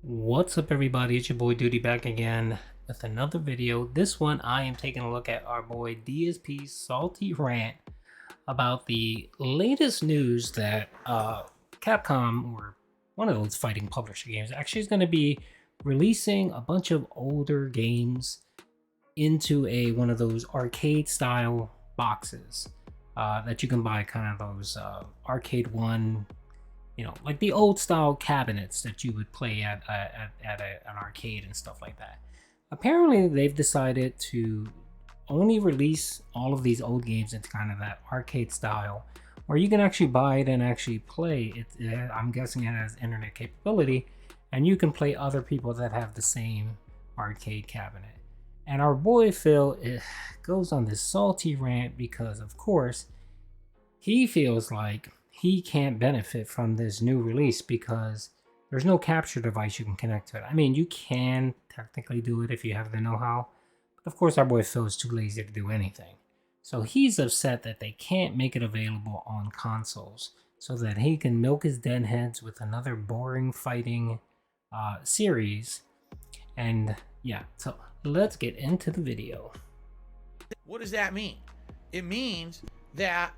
What's up, everybody? It's your boy Duty back again with another video. This one I am taking a look at our boy DSP's salty rant about the latest news that Capcom, or one of those fighting publisher games, actually is going to be releasing a bunch of older games into one of those arcade style boxes that you can buy, kind of those arcade one, like the old style cabinets that you would play at an arcade and stuff like that. Apparently, they've decided to only release all of these old games into kind of that arcade style, where you can actually buy it and actually play it. I'm guessing it has internet capability, and you can play other people that have the same arcade cabinet. And our boy Phil goes on this salty rant because, of course, he feels like he can't benefit from this new release because there's no capture device you can connect to it. I mean, you can technically do it if you have the know-how, but of course our boy Phil is too lazy to do anything. So he's upset that they can't make it available on consoles so that he can milk his deadheads with another boring fighting series. And yeah, so let's get into the video. What does that mean? It means that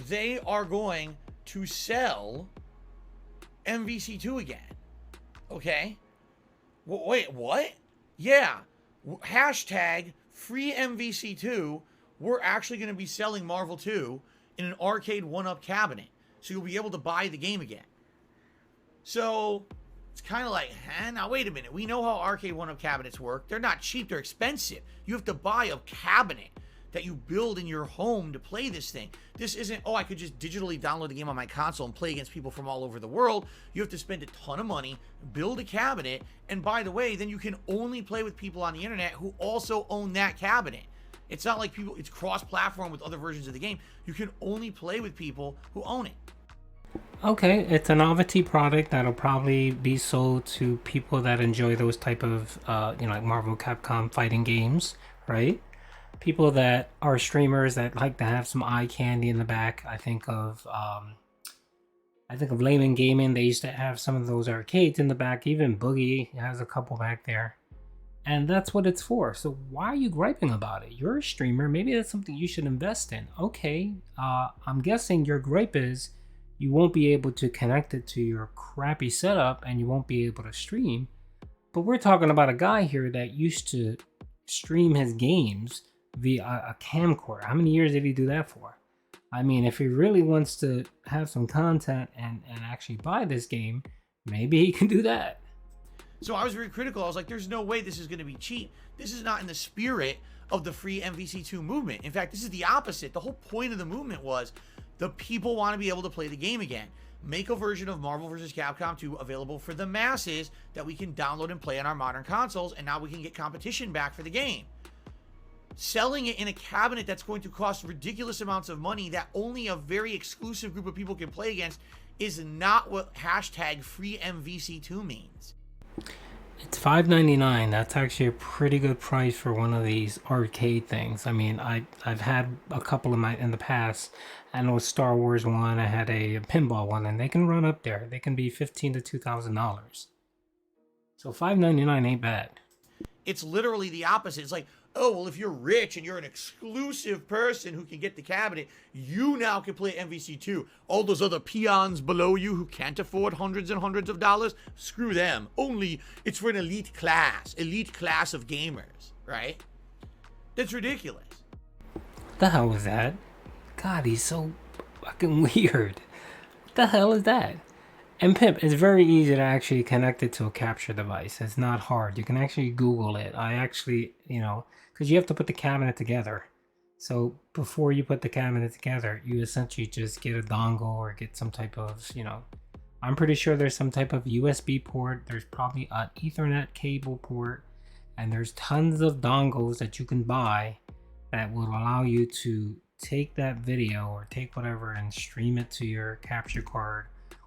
they are going to sell MVC2 again. Okay? Wait, what? Yeah. Hashtag free MVC2. We're actually going to be selling Marvel 2 in an arcade 1-up cabinet. So you'll be able to buy the game again. So it's kind of like, now wait a minute. We know how arcade 1-up cabinets work. They're not cheap. They're expensive. You have to buy a cabinet that you build in your home to play this thing. This isn't, oh, I could just digitally download the game on my console and play against people from all over the world. You have to spend a ton of money, build a cabinet, and by the way, then you can only play with people on the internet who also own that cabinet. It's not like it's cross-platform with other versions of the game. You can only play with people who own it. Okay, it's a novelty product that'll probably be sold to people that enjoy those type of, like Marvel, Capcom fighting games, right? People that are streamers that like to have some eye candy in the back. I think of Layman Gaming. They used to have some of those arcades in the back. Even Boogie has a couple back there, and that's what it's for. So why are you griping about it? You're a streamer. Maybe that's something you should invest in. Okay, I'm guessing your gripe is you won't be able to connect it to your crappy setup and you won't be able to stream. But we're talking about a guy here that used to stream his games via a camcorder. How many years did he do that for? I mean, if he really wants to have some content and actually buy this game, maybe he can do that. So I was very critical. I was like, there's no way this is going to be cheap. This is not in the spirit of the free MVC2 movement. In fact, this is the opposite. The whole point of the movement was the people want to be able to play the game again. Make a version of Marvel vs. Capcom 2 available for the masses that we can download and play on our modern consoles, and now we can get competition back for the game. Selling it in a cabinet that's going to cost ridiculous amounts of money that only a very exclusive group of people can play against is not what hashtag free MVC2 means. It's $5.99. That's actually a pretty good price for one of these arcade things. I mean, I've had a couple of in the past. I know a Star Wars one. I had a pinball one, and they can run up there. They can be $1,500 to $2,000. So $5.99 ain't bad. It's literally the opposite. It's like, oh, well, if you're rich and you're an exclusive person who can get the cabinet, you now can play MVC2. All those other peons below you who can't afford hundreds and hundreds of dollars, screw them. Only it's for an elite class of gamers, right? That's ridiculous. What the hell was that? God, he's so fucking weird. What the hell is that? And Pimp, it's very easy to actually connect it to a capture device. It's not hard. You can actually Google it. I actually, because you have to put the cabinet together. So before you put the cabinet together, you essentially just get a dongle or get some type of, I'm pretty sure there's some type of USB port. There's probably an Ethernet cable port. And there's tons of dongles that you can buy that will allow you to take that video or take whatever and stream it to your capture card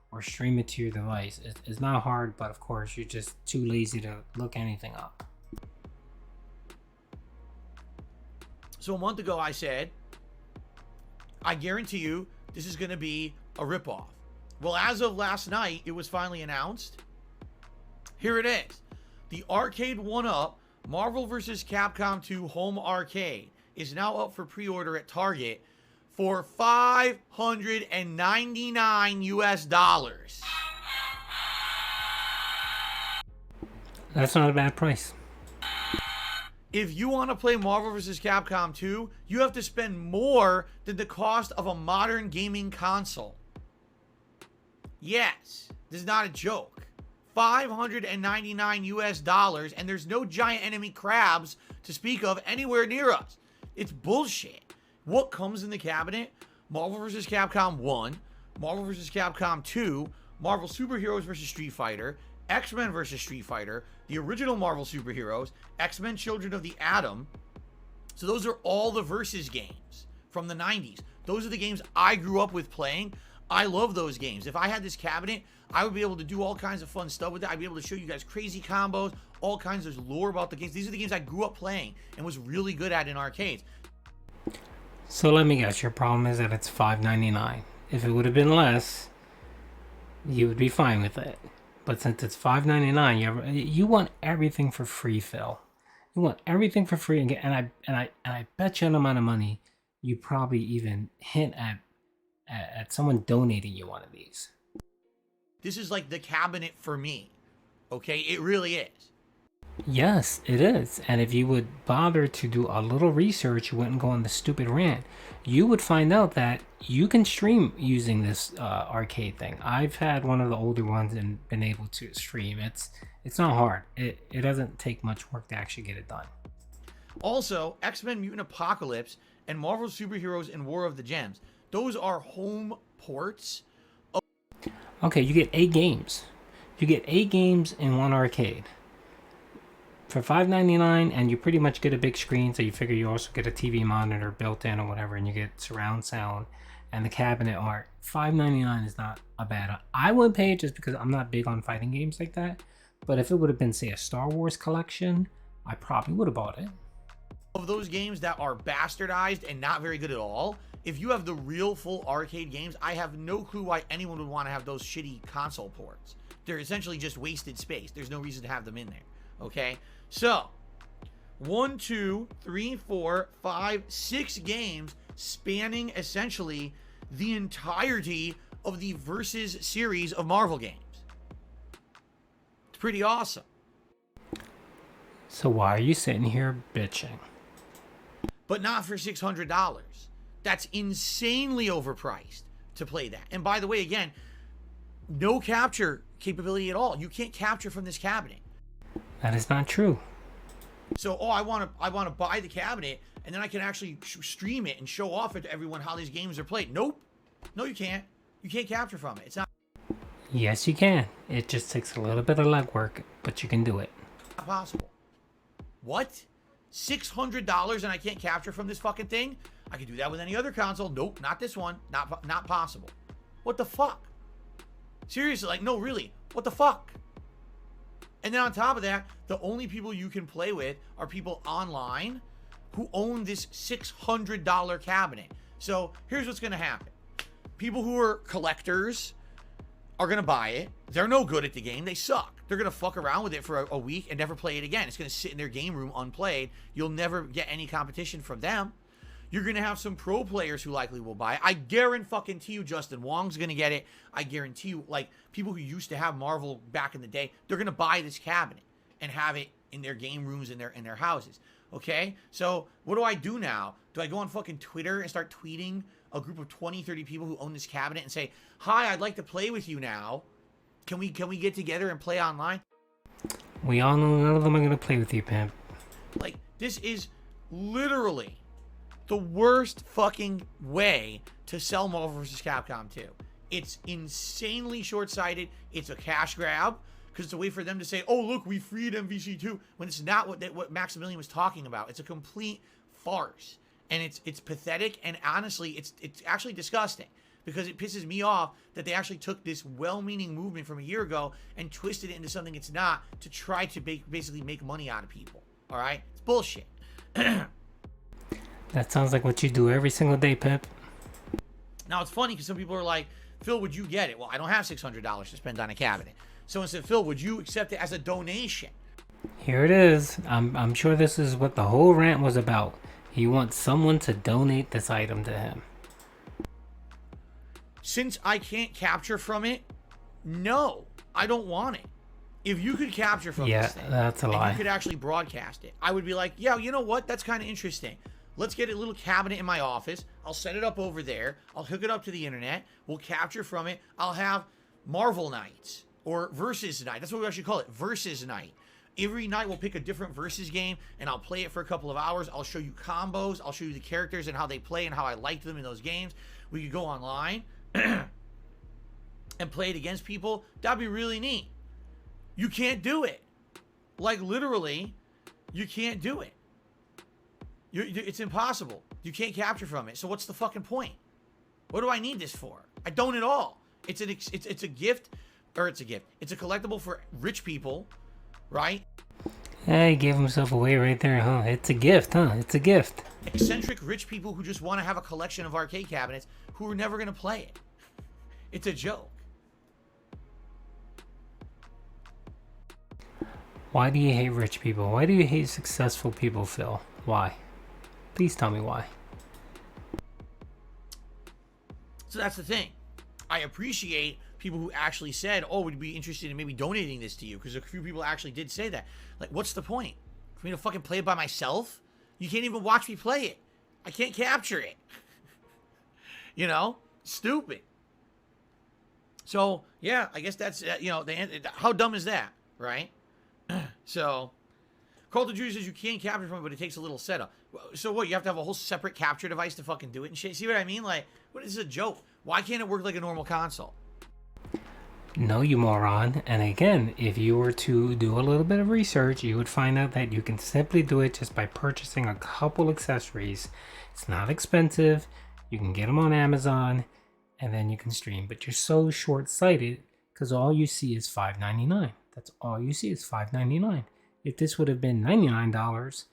or stream it to your device. It's not hard, but of course you're just too lazy to look anything up. So a month ago I said, I guarantee you this is going to be a ripoff. Well, as of last night, it was finally announced. Here it is. The arcade 1-up Marvel vs. Capcom 2 Home Arcade is now up for pre-order at Target for $599 US. That's not a bad price. If you want to play Marvel vs. Capcom 2, you have to spend more than the cost of a modern gaming console. Yes, this is not a joke. $599 US, and there's no giant enemy crabs to speak of anywhere near us. It's bullshit. What comes in the cabinet? Marvel vs. Capcom 1, Marvel vs. Capcom 2, Marvel Superheroes vs. Street Fighter, X-Men vs. Street Fighter, the original Marvel Superheroes, X-Men Children of the Atom. So those are all the versus games from the 90s. Those are the games I grew up with playing. I love those games. If I had this cabinet, I would be able to do all kinds of fun stuff with it. I'd be able to show you guys crazy combos, all kinds of lore about the games. These are the games I grew up playing and was really good at in arcades. So let me guess, your problem is that it's $5.99. If it would have been less, you would be fine with it. But since it's $5.99, you want everything for free, Phil. You want everything for free, and I bet you an amount of money you probably even hint at someone donating you one of these. This is like the cabinet for me. Okay, it really is. Yes, it is. And if you would bother to do a little research, you wouldn't go on the stupid rant, you would find out that you can stream using this arcade thing. I've had one of the older ones and been able to stream. It's not hard. It doesn't take much work to actually get it done. Also, X-Men Mutant Apocalypse and Marvel Superheroes and War of the Gems. Those are home ports. Okay, you get 8 games. You get 8 games in one arcade. For $5.99, and you pretty much get a big screen, so you figure you also get a TV monitor built in or whatever, and you get surround sound and the cabinet art. $5.99 is not a bad. I would pay it just because I'm not big on fighting games like that. But if it would have been, say, a Star Wars collection, I probably would have bought it. Of those games that are bastardized and not very good at all, if you have the real full arcade games, I have no clue why anyone would want to have those shitty console ports. They're essentially just wasted space. There's no reason to have them in there. Okay? So, 1, 2, 3, 4, 5, 6 games spanning essentially the entirety of the Versus series of Marvel games. It's pretty awesome. So why are you sitting here bitching? But not for $600. That's insanely overpriced to play that. And by the way, again, no capture capability at all. You can't capture from this cabinet. That is not true. So, I want to buy the cabinet, and then I can actually stream it and show off it to everyone how these games are played. Nope. No, you can't. You can't capture from it. It's not Yes, you can. It just takes a little bit of legwork, but you can do it. possible. What? $600 and I can't capture from this fucking thing? I can do that with any other console. Nope, not this one. Not possible. What the fuck? Seriously, like, no, really. What the fuck? And then on top of that, the only people you can play with are people online who own this $600 cabinet. So here's what's going to happen. People who are collectors are going to buy it. They're no good at the game. They suck. They're going to fuck around with it for a week and never play it again. It's going to sit in their game room unplayed. You'll never get any competition from them. You're going to have some pro players who likely will buy it. I guarantee you Justin Wong's going to get it. I guarantee you, like, people who used to have Marvel back in the day, they're going to buy this cabinet and have it in their game rooms in their houses. Okay? So, what do I do now? Do I go on fucking Twitter and start tweeting a group of 20, 30 people who own this cabinet and say, "Hi, I'd like to play with you now. Can we get together and play online?" We all know none of them are going to play with you, pimp. Like, this is literally the worst fucking way to sell Marvel vs. Capcom 2. It's insanely short-sighted. It's a cash grab because it's a way for them to say, "Oh, look, we freed MVC2," when it's not what Maximilian was talking about. It's a complete farce, and it's pathetic, and honestly, it's actually disgusting because it pisses me off that they actually took this well-meaning movement from a year ago and twisted it into something it's not to try to basically make money out of people. All right? It's bullshit. That sounds like what you do every single day, pimp. Now, it's funny because some people are like, "Phil, would you get it?" Well, I don't have $600 to spend on a cabinet. Someone said, Phil, would you accept it as a donation? Here it is. I'm sure this is what the whole rant was about. He wants someone to donate this item to him. Since I can't capture from it, no, I don't want it. If you could capture from this thing, that's a lie. and you could actually broadcast it, I would be like, yeah, you know what? That's kind of interesting. Let's get a little cabinet in my office. I'll set it up over there. I'll hook it up to the internet. We'll capture from it. I'll have Marvel nights or versus night. That's what we actually call it, versus night. Every night we'll pick a different versus game and I'll play it for a couple of hours. I'll show you combos. I'll show you the characters and how they play and how I liked them in those games. We could go online and play it against people. That'd be really neat. You can't do it. Like literally, you can't do it. It's impossible. You can't capture from it. So what's the fucking point? What do I need this for? I don't at all. It's a gift, or it's a gift. It's a collectible for rich people, right? Hey, he gave himself away right there, huh? It's a gift, huh? It's a gift. Eccentric rich people who just want to have a collection of arcade cabinets who are never going to play it. It's a joke. Why do you hate rich people? Why do you hate successful people, Phil? Why? Please tell me why. So that's the thing. I appreciate people who actually said, oh, we'd be interested in maybe donating this to you, because a few people actually did say that. Like, what's the point? For me to fucking play it by myself? You can't even watch me play it. I can't capture it. You know? Stupid. So, yeah, I guess that's, you know, how dumb is that, right? So, Cult of Judy says you can capture from it, but it takes a little setup. So what, you have to have a whole separate capture device to fucking do it and shit? See what I mean? Like, what is a joke? Why can't it work like a normal console? No, you moron. And again, if you were to do a little bit of research, you would find out that you can simply do it just by purchasing a couple accessories. It's not expensive. You can get them on Amazon, and then you can stream. But you're so short-sighted because all you see is $5.99. That's all you see is $5.99. If this would have been $99,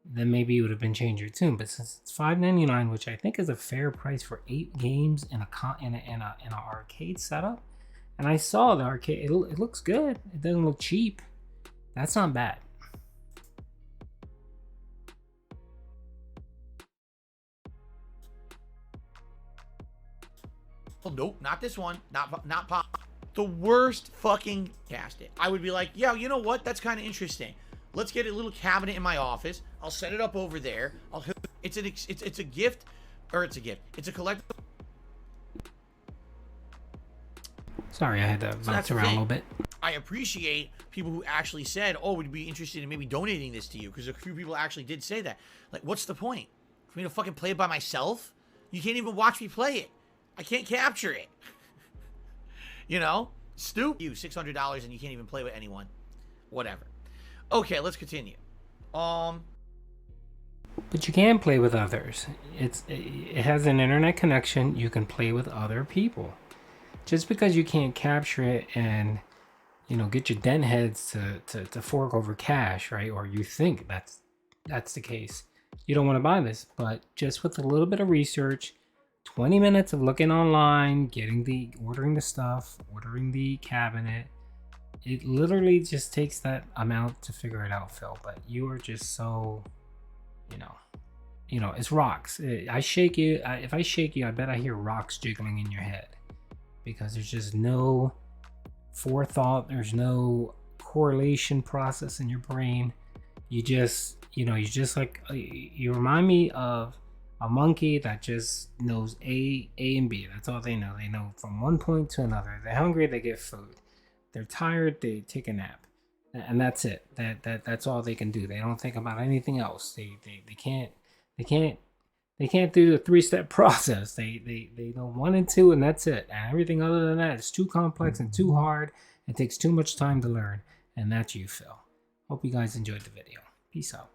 then maybe it would have been changed your tune. But since it's $5.99, which I think is a fair price for 8 games in an arcade setup, and I saw the arcade, it looks good. It doesn't look cheap. That's not bad. Well, nope, not this one. Not pop. The worst fucking cast it. I would be like, yeah, you know what? That's kind of interesting. Let's get a little cabinet in my office. I'll set it up over there. It's a gift, or it's a gift. It's a collectible. Sorry, I had to bounce around a little bit. I appreciate people who actually said, oh, we'd be interested in maybe donating this to you, because a few people actually did say that. Like, what's the point? For me to fucking play it by myself? You can't even watch me play it. I can't capture it. You know? Stupid. You $600 and you can't even play with anyone. Whatever. Okay, let's continue. But you can play with others. It has an internet connection. You can play with other people. Just because you can't capture it and, you know, get your dent heads to fork over cash, right? Or you think that's the case. You don't want to buy this, but just with a little bit of research, 20 minutes of looking online, ordering the stuff, ordering the cabinet. It literally just takes that amount to figure it out, Phil. But you are just so, you know, it's rocks. I shake you. If I shake you, I bet I hear rocks jiggling in your head, because there's just no forethought. There's no correlation process in your brain. You just like, you remind me of a monkey that just knows A and B. That's all they know. They know from one point to another. They're hungry, they get food. They're tired, they take a nap. And that's it. That's all they can do. They don't think about anything else. They can't do the 3-step process. They know 1 and 2, and that's it. And everything other than that is too complex and too hard. It takes too much time to learn. And that's you, Phil. Hope you guys enjoyed the video. Peace out.